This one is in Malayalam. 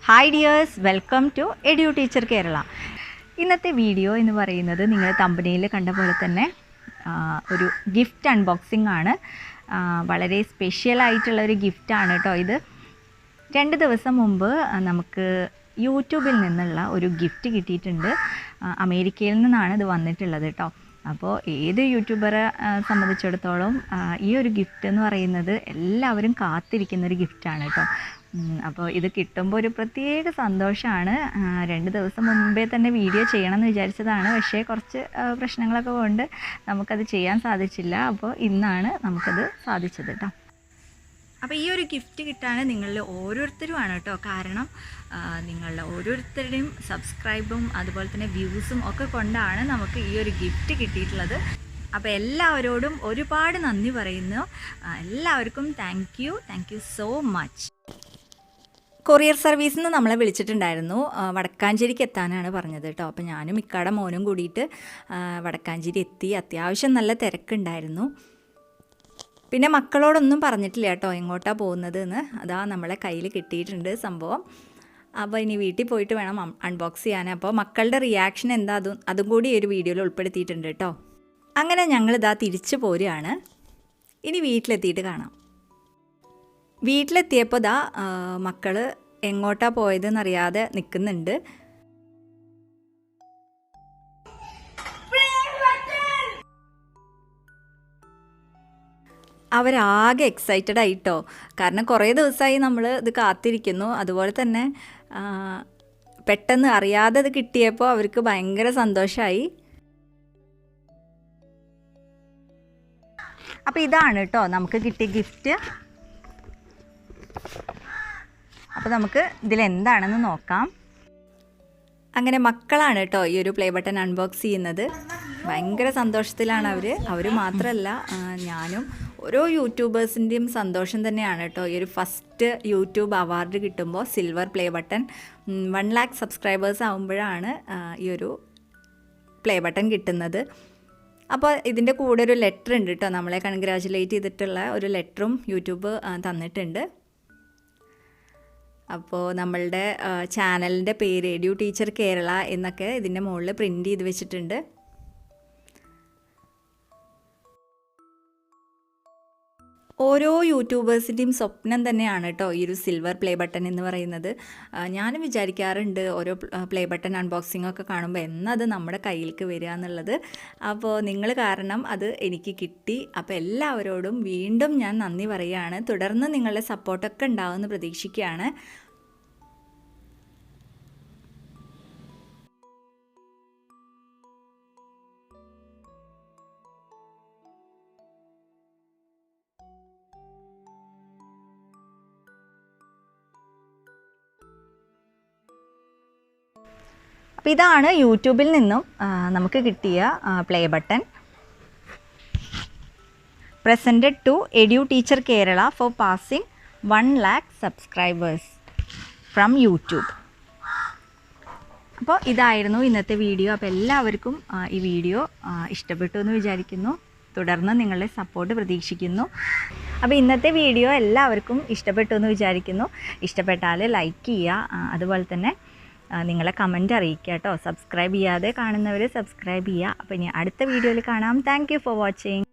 Hi dears, welcome to edu teacher Kerala. ഇന്നത്തെ വീഡിയോ എന്ന് പറയുന്നത് നിങ്ങൾ തമ്പനെയിൽ കണ്ട പോലെ തന്നെ ഒരു ഗിഫ്റ്റ് അൺബോക്സിംഗ് ആണ്. വളരെ സ്പെഷ്യലായിട്ടുള്ള ഒരു ഗിഫ്റ്റാണ് കേട്ടോ ഇത്. 2 ദിവസം മുമ്പ് നമുക്ക് യൂട്യൂബിൽ നിന്നുള്ള ഒരു ഗിഫ്റ്റ് കിട്ടിയിട്ടുണ്ട്. അമേരിക്കയിൽ നിന്നാണ് ഇത് വന്നിട്ടുള്ളത് കേട്ടോ. അപ്പോൾ ഏത് യൂട്യൂബറെ സംബന്ധിച്ചിടത്തോളം ഈ ഒരു ഗിഫ്റ്റ് എന്ന് പറയുന്നത് എല്ലാവരും കാത്തിരിക്കുന്നൊരു ഗിഫ്റ്റാണ് കേട്ടോ. അപ്പോൾ ഇത് കിട്ടുമ്പോൾ ഒരു പ്രത്യേക സന്തോഷമാണ്. 2 ദിവസം മുമ്പേ തന്നെ വീഡിയോ ചെയ്യണമെന്ന് വിചാരിച്ചതാണ്, പക്ഷേ കുറച്ച് പ്രശ്നങ്ങളൊക്കെ കൊണ്ട് നമുക്കത് ചെയ്യാൻ സാധിച്ചില്ല. അപ്പോൾ ഇന്നാണ് നമുക്കത് സാധിച്ചത് കേട്ടോ. അപ്പോൾ ഈ ഒരു ഗിഫ്റ്റ് കിട്ടാൻ നിങ്ങളിൽ ഓരോരുത്തരുമാണ് കേട്ടോ കാരണം. നിങ്ങളുടെ ഓരോരുത്തരുടെയും സബ്സ്ക്രൈബും അതുപോലെ തന്നെ വ്യൂസും ഒക്കെ കൊണ്ടാണ് നമുക്ക് ഈ ഒരു ഗിഫ്റ്റ് കിട്ടിയിട്ടുള്ളത്. അപ്പോൾ എല്ലാവരോടും ഒരുപാട് നന്ദി പറയുന്നു. എല്ലാവർക്കും thank you so much. Courier സർവീസിൽ നിന്ന് നമ്മളെ വിളിച്ചിട്ടുണ്ടായിരുന്നു. വടക്കാഞ്ചേരിക്ക് എത്താനാണ് പറഞ്ഞത് കേട്ടോ. അപ്പോൾ ഞാനും ഇക്കാടെ മോനും കൂടിയിട്ട് വടക്കാഞ്ചേരി എത്തി. അത്യാവശ്യം നല്ല തിരക്കുണ്ടായിരുന്നു. പിന്നെ മക്കളോടൊന്നും പറഞ്ഞിട്ടില്ല കേട്ടോ എങ്ങോട്ടാണ് പോകുന്നത് എന്ന്. അതാ നമ്മളെ കയ്യിൽ കിട്ടിയിട്ടുണ്ട് സംഭവം. അപ്പോൾ ഇനി വീട്ടിൽ പോയിട്ട് വേണം അൺബോക്സ് ചെയ്യാൻ. അപ്പോൾ മക്കളുടെ റിയാക്ഷൻ എന്താ അതും കൂടി ഒരു വീഡിയോയിൽ ഉൾപ്പെടുത്തിയിട്ടുണ്ട് കേട്ടോ. അങ്ങനെ ഞങ്ങളിതാ തിരിച്ചു പോരുകയാണ്. ഇനി വീട്ടിലെത്തിയിട്ട് കാണാം. വീട്ടിലെത്തിയപ്പോൾ ദാ മക്കൾ എങ്ങോട്ടാണ് പോയതെന്നറിയാതെ നിൽക്കുന്നുണ്ട്. അവരാകെ എക്സൈറ്റഡ് ആയിട്ടോ. കാരണം കുറേ ദിവസമായി നമ്മൾ ഇത് കാത്തിരിക്കുന്നു. അതുപോലെ തന്നെ പെട്ടെന്ന് അറിയാതെ ഇത് കിട്ടിയപ്പോൾ അവർക്ക് ഭയങ്കര സന്തോഷമായി. അപ്പോൾ ഇതാണ് കേട്ടോ നമുക്ക് കിട്ടിയ ഗിഫ്റ്റ്. അപ്പോൾ നമുക്ക് ഇതിലെന്താണെന്ന് നോക്കാം. അങ്ങനെ മക്കളാണ് കേട്ടോ ഈ ഒരു പ്ലേ ബട്ടൺ അൺബോക്സ് ചെയ്യുന്നത്. ഭയങ്കര സന്തോഷത്തിലാണ് അവർ മാത്രമല്ല ഞാനും. ഓരോ യൂട്യൂബേഴ്സിൻ്റെയും സന്തോഷം തന്നെയാണ് കേട്ടോ ഈ ഒരു ഫസ്റ്റ് യൂട്യൂബ് അവാർഡ് കിട്ടുമ്പോൾ silver play button 1 lakh subscribers ആകുമ്പോഴാണ് ഈ ഒരു പ്ലേ ബട്ടൺ കിട്ടുന്നത്. അപ്പോൾ ഇതിൻ്റെ കൂടെ ഒരു ലെറ്റർ ഉണ്ട് കേട്ടോ. നമ്മളെ കൺഗ്രാജുലേറ്റ് ചെയ്തിട്ടുള്ള ഒരു ലെറ്ററും യൂട്യൂബ് തന്നിട്ടുണ്ട്. അപ്പോൾ നമ്മളുടെ ചാനലിൻ്റെ പേര് എഡ്യൂ ടീച്ചർ കേരള എന്നൊക്കെ ഇതിൻ്റെ മുകളിൽ പ്രിൻ്റ് ചെയ്ത് വെച്ചിട്ടുണ്ട്. ഓരോ യൂട്യൂബേഴ്സിൻ്റെയും സ്വപ്നം തന്നെയാണ് കേട്ടോ ഈ ഒരു സിൽവർ പ്ലേ ബട്ടൺ എന്ന് പറയുന്നത്. ഞാനും വിചാരിക്കാറുണ്ട് ഓരോ പ്ലേ ബട്ടൺ അൺബോക്സിംഗ് ഒക്കെ കാണുമ്പോൾ എന്നത് നമ്മുടെ കയ്യിലേക്ക് വരിക എന്നുള്ളത്. അപ്പോൾ നിങ്ങൾ കാരണം അത് എനിക്ക് കിട്ടി. അപ്പോൾ എല്ലാവരോടും വീണ്ടും ഞാൻ നന്ദി പറയുകയാണ്. തുടർന്ന് നിങ്ങളുടെ സപ്പോർട്ടൊക്കെ ഉണ്ടാവുമെന്ന് പ്രതീക്ഷിക്കുകയാണ്. അപ്പോൾ ഇതാണ് യൂട്യൂബിൽ നിന്നും നമുക്ക് കിട്ടിയ play button. Presented to edu teacher Kerala for passing 1 lakh subscribers from YouTube. അപ്പോൾ ഇതായിരുന്നു ഇന്നത്തെ വീഡിയോ. അപ്പോൾ എല്ലാവർക്കും ഈ വീഡിയോ ഇഷ്ടപ്പെട്ടു എന്ന് വിചാരിക്കുന്നു. തുടർന്ന് നിങ്ങളുടെ സപ്പോർട്ട് പ്രതീക്ഷിക്കുന്നു. അപ്പോൾ ഇന്നത്തെ വീഡിയോ എല്ലാവർക്കും ഇഷ്ടപ്പെട്ടു എന്ന് വിചാരിക്കുന്നു. ഇഷ്ടപ്പെട്ടാൽ ലൈക്ക് ചെയ്യുക. അതുപോലെ തന്നെ നിങ്ങളെ കമൻറ്റ് അറിയിക്കുക കേട്ടോ. സബ്സ്ക്രൈബ് ചെയ്യാതെ കാണുന്നവർ സബ്സ്ക്രൈബ് ചെയ്യുക. അപ്പോൾ ഇനി അടുത്ത വീഡിയോയിൽ കാണാം. Thank you for watching.